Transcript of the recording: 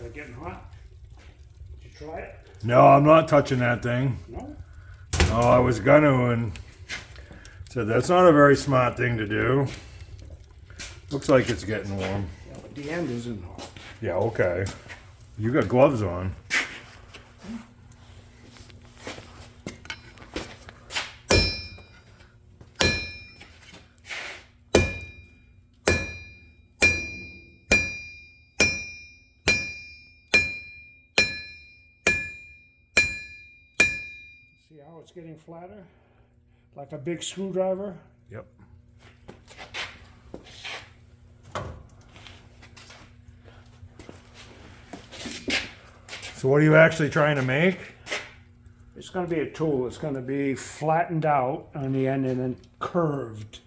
Is that getting hot? Did you try it? No, I'm not touching that thing. No? No, I was gonna and said that's not a very smart thing to do. Looks like it's getting warm. Yeah, but the end isn't hot. Yeah, okay. You got gloves on. See how it's getting flatter? Like a big screwdriver? Yep. So what are you actually trying to make? It's going to be a tool. It's going to be flattened out on the end and then curved.